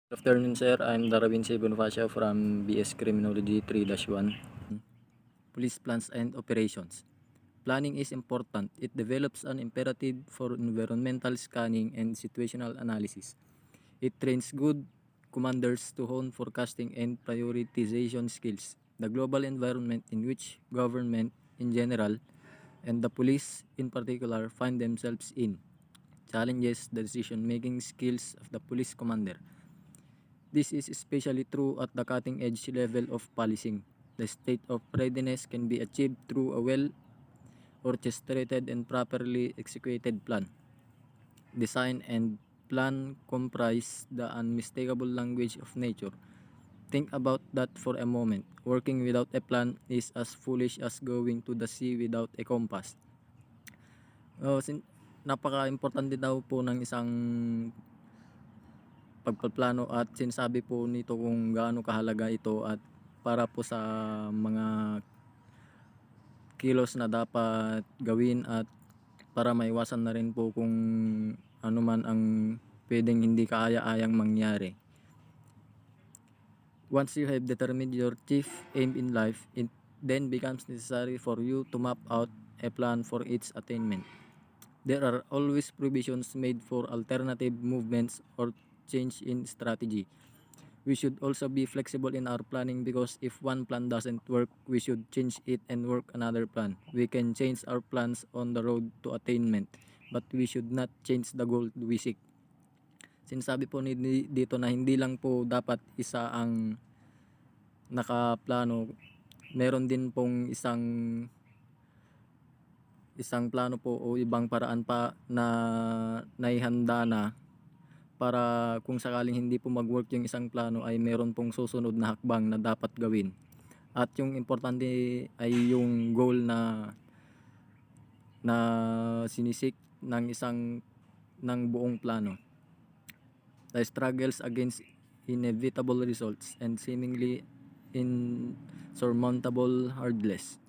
Good afternoon, sir. I'm Darwin C. Bonifacio from BS Criminology 3-1. Police plans and operations. Planning is important. It develops an imperative for environmental scanning and situational analysis. It trains good commanders to hone forecasting and prioritization skills. The global environment in which government in general and the police in particular find themselves in challenges the decision-making skills of the police commander. This is especially true at the cutting-edge level of policing. The state of readiness can be achieved through a well-orchestrated and properly executed plan. Design and plan comprise the unmistakable language of nature. Think about that for a moment. Working without a plan is as foolish as going to the sea without a compass. Napaka-importante daw po ng isang pagpaplano at sinasabi po nito kung gaano kahalaga ito at para po sa mga kilos na dapat gawin at para maiwasan na rin po kung ano man ang pwedeng hindi kaaya-ayang mangyari. Once you have determined your chief aim in life, it then becomes necessary for you to map out a plan for its attainment. There are always provisions made for alternative movements or change in strategy. We should also be flexible in our planning because if one plan doesn't work, we should change it and work another plan. We can change our plans on the road to attainment, but we should not change the goal we seek. Sinasabi po dito na hindi lang po dapat isa ang nakaplano, meron din pong isang plano po o ibang paraan pa na naihanda na para kung sakaling hindi po mag-work yung isang plano ay meron pong susunod na hakbang na dapat gawin. At yung importante ay yung goal na sinisik ng buong plano. The struggles against inevitable results and seemingly insurmountable hurdles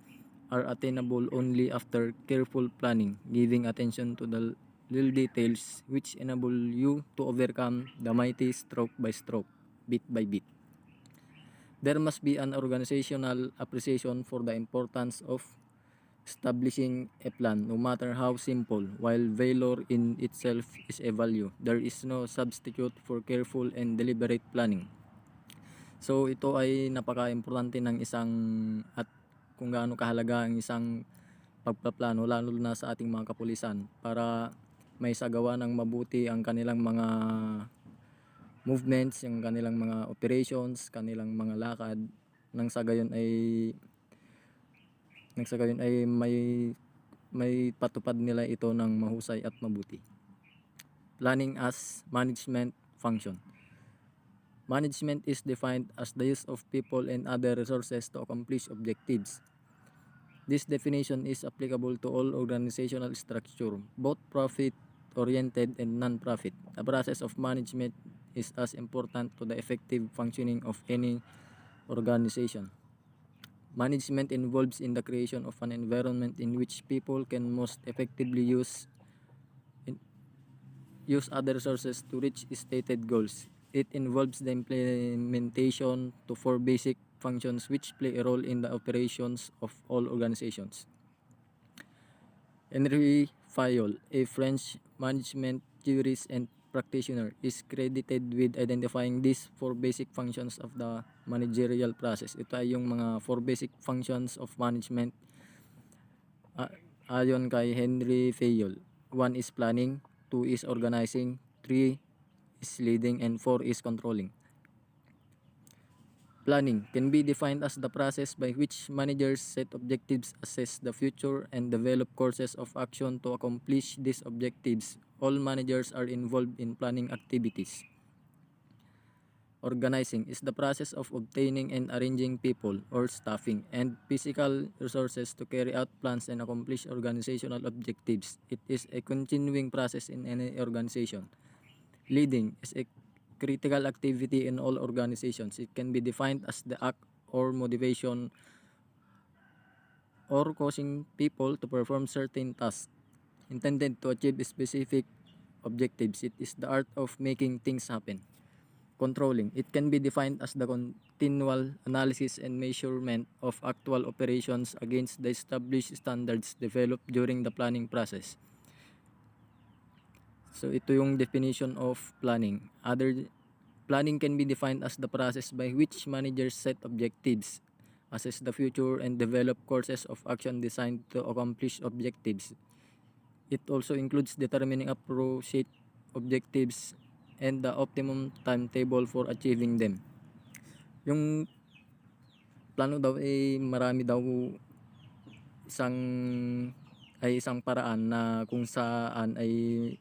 are attainable only after careful planning, giving attention to the little details which enable you to overcome the mighty stroke by stroke, bit by bit. There must be an organizational appreciation for the importance of establishing a plan, no matter how simple. While valor in itself is a value, there is no substitute for careful and deliberate planning. So ito ay napaka-importante ng isang at kung gaano kahalaga ang isang pagpaplano lalo na sa ating mga kapulisan para may sagawa ng mabuti ang kanilang mga movements, yung kanilang mga operations, kanilang mga lakad nang sa gayon ay may patupad nila ito ng mahusay at mabuti. Planning as management function. Management is defined as the use of people and other resources to accomplish objectives. This definition is applicable to all organizational structure, both profit-oriented and non-profit. The process of management is as important to the effective functioning of any organization. Management involves in the creation of an environment in which people can most effectively use other resources to reach stated goals. It involves the implementation to 4 basic functions which play a role in the operations of all organizations. Henri Fayol, a French management theorist and practitioner, is credited with identifying these 4 basic functions of the managerial process. Ito ay yung mga 4 basic functions of management ayon kay Henri Fayol. 1 is planning, 2 is organizing, 3 is leading, and 4 is controlling. Planning can be defined as the process by which managers set objectives, assess the future, and develop courses of action to accomplish these objectives. All managers are involved in planning activities. Organizing is the process of obtaining and arranging people or staffing and physical resources to carry out plans and accomplish organizational objectives. It is a continuing process in any organization. Leading is a critical activity in all organizations. It can be defined as the act or motivation or causing people to perform certain tasks intended to achieve specific objectives. It is the art of making things happen. Controlling. It can be defined as the continual analysis and measurement of actual operations against the established standards developed during the planning process. So ito yung definition of planning. Planning can be defined as the process by which managers set objectives, assess the future, and develop courses of action designed to accomplish objectives. It also includes determining appropriate objectives and the optimum timetable for achieving them. Yung plano daw ay marami daw isang paraan na kung saan ay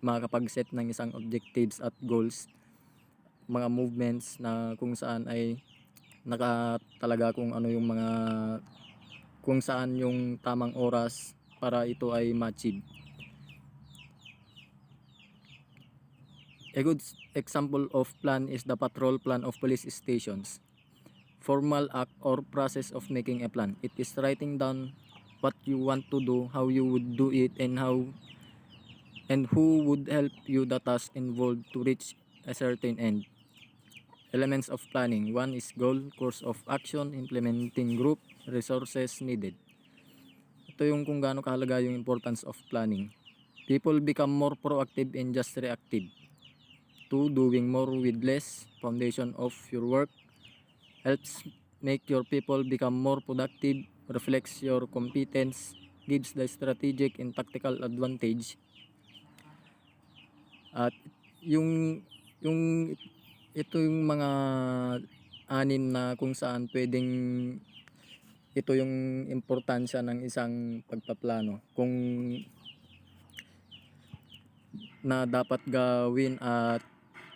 makakapag-set ng isang objectives at goals, mga movements na kung saan ay nakatalaga kung ano yung mga kung saan yung tamang oras para ito ay ma-achieve. A good example of plan is the patrol plan of police stations. Formal act or process of making a plan. It is writing down what you want to do, how you would do it, and who would help you the task involved to reach a certain end. Elements of planning. 1 is goal, course of action, implementing group, resources needed. Ito yung kung gaano kahalaga yung importance of planning. People become more proactive and just reactive. 2, doing more with less. Foundation of your work. Helps make your people become more productive, reflects your competence, gives the strategic and tactical advantage. At yung ito yung mga anim na kung saan pwedeng ito yung importansya ng isang pagpaplano kung na dapat gawin at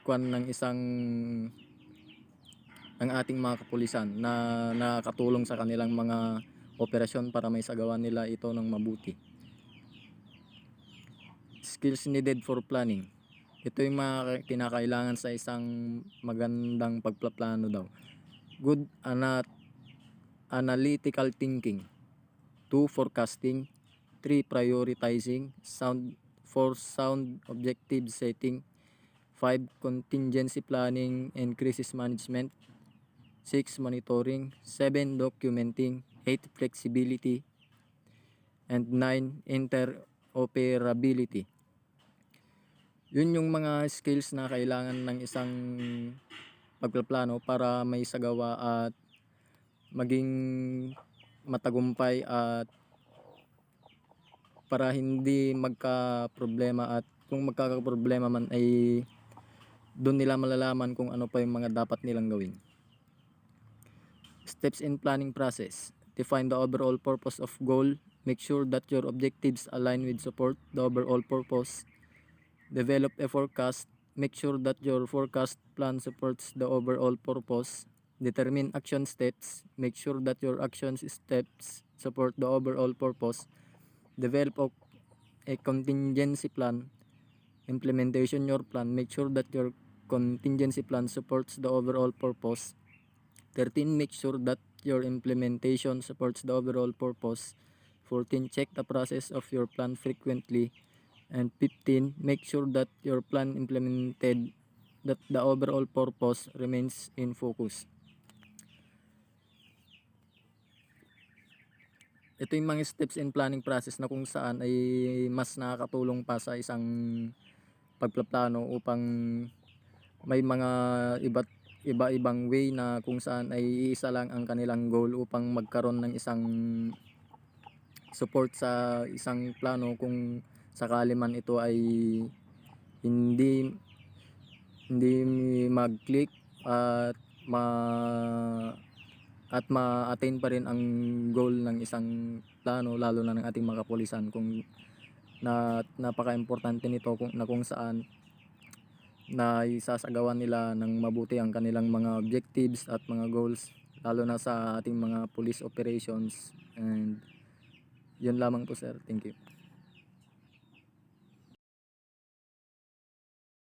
ng ating mga kapulisan na nakakatulong sa kanilang mga operasyon para may sagawa nila ito ng mabuti. Skills needed for planning. Ito yung mga kinakailangan sa isang magandang pagpaplano daw. Good analytical thinking. 2, forecasting. 3, prioritizing. 4, sound objective setting. 5, contingency planning and crisis management. 6, monitoring. 7, documenting. 8, flexibility. And 9, interoperability. Yun yung mga skills na kailangan ng isang pagpaplano para may sagawa at maging matagumpay at para hindi magka-problema, at kung magkakaproblema man ay doon nila malalaman kung ano pa yung mga dapat nilang gawin. Steps in planning process. Define the overall purpose of goal. Make sure that your objectives align with support the overall purpose. Develop a forecast. Make sure that your forecast plan supports the overall purpose. Determine action steps. Make sure that your action steps support the overall purpose. Develop a contingency plan. Implementation your plan. Make sure that your contingency plan supports the overall purpose. 13, make sure that your implementation supports the overall purpose. 14, check the process of your plan frequently. And 15, make sure that your plan implemented, that the overall purpose remains in focus. Ito yung mga steps in planning process na kung saan ay mas nakakatulong pa sa isang pagpaplano upang may mga iba-ibang way na kung saan ay isa lang ang kanilang goal upang magkaroon ng isang support sa isang plano ma-attained sakali man ito ay hindi mag-click at ma-attain pa rin ang goal ng isang plano, lalo na ng ating mga kapulisan, kung napaka-importante nito kung saan na isasagawa nila ng mabuti ang kanilang mga objectives at mga goals, lalo na sa ating mga police operations. And yun lamang po, sir. Thank you.